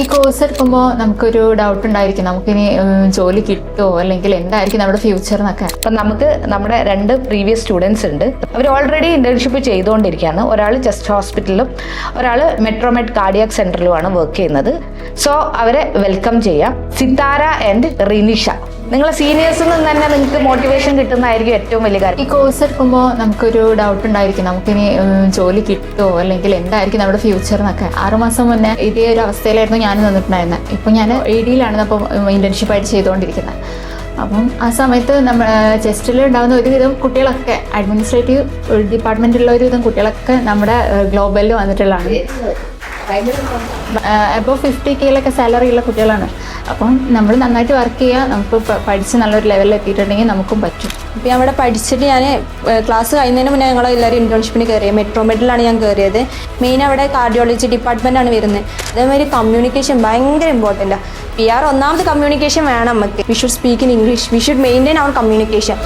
ഈ കോഴ്സ് എടുക്കുമ്പോൾ നമുക്കൊരു ഡൗട്ട് ഉണ്ടായിരിക്കും, നമുക്കിനി ജോലി കിട്ടുമോ അല്ലെങ്കിൽ എന്തായിരിക്കും നമ്മുടെ ഫ്യൂച്ചർ എന്നൊക്കെ. അപ്പം നമുക്ക് നമ്മുടെ 2 പ്രീവിയസ് സ്റ്റുഡൻസ് ഉണ്ട്. അവർ ഓൾറെഡി ഇന്റേൺഷിപ്പ് ചെയ്തുകൊണ്ടിരിക്കുകയാണ്. ഒരാൾ ചെസ്റ്റ് ഹോസ്പിറ്റലിലും ഒരാൾ മെട്രോമെഡ് കാർഡിയാക് സെന്ററിലുമാണ് വർക്ക് ചെയ്യുന്നത്. സോ അവരെ വെൽക്കം ചെയ്യാം. സിതാര ആൻഡ് റിനിഷ. നിങ്ങളെ സീനിയേഴ്സിൽ നിന്ന് തന്നെ നിങ്ങൾക്ക് മോട്ടിവേഷൻ കിട്ടുന്നതായിരിക്കും ഏറ്റവും വലിയ കാര്യം. ഈ കോഴ്സ് എടുക്കുമ്പോൾ നമുക്കൊരു ഡൗട്ട് ഉണ്ടായിരിക്കും, നമുക്കിനി ജോലി കിട്ടുമോ അല്ലെങ്കിൽ എന്തായിരിക്കും നമ്മുടെ ഫ്യൂച്ചർ എന്നൊക്കെ. 6 മാസം മുന്നേ ഇതേ ഒരു അവസ്ഥയിലായിരുന്നു ഞാൻ നിന്നിട്ടുണ്ടായിരുന്നത്. ഇപ്പം ഞാൻ AD-യിലാണ് അപ്പം ഇന്റേൺഷിപ്പായിട്ട് ചെയ്തുകൊണ്ടിരിക്കുന്നത്. അപ്പം ആ സമയത്ത് നമ്മൾ ചെസ്റ്റിൽ ഉണ്ടാകുന്ന ഒരുവിധം കുട്ടികളൊക്കെ അഡ്മിനിസ്ട്രേറ്റീവ് ഡിപ്പാർട്ട്മെൻറ്റിലുള്ള ഒരുവിധം കുട്ടികളൊക്കെ നമ്മുടെ ഗ്ലോബലിൽ വന്നിട്ടുള്ളതാണ്. അപ്പോൾ 50K സാലറി ഉള്ള കുട്ടികളാണ്. അപ്പം നമ്മൾ നന്നായിട്ട് വർക്ക് ചെയ്യുക, നമുക്ക് പഠിച്ച് നല്ലൊരു ലെവലിൽ എത്തിയിട്ടുണ്ടെങ്കിൽ നമുക്കും പറ്റും. ഇപ്പോൾ അവിടെ പഠിച്ചിട്ട് ഞാൻ ക്ലാസ് കഴിയുന്നതിന് മുന്നേ ഞങ്ങൾ എല്ലാവരും ഇന്റേൺഷിപ്പിന് കയറിയത്. മെട്രോമെഡിലാണ് ഞാൻ കയറിയത്. മെയിൻ അവിടെ കാർഡിയോളജി ഡിപ്പാർട്ട്മെൻറ്റാണ് വരുന്നത്. അതേമാതിരി കമ്മ്യൂണിക്കേഷൻ ഭയങ്കര ഇമ്പോർട്ടൻ്റാണ്. PR ഒന്നാമത് കമ്മ്യൂണിക്കേഷൻ വേണം നമുക്ക്. We should speak in English. We should maintain our communication.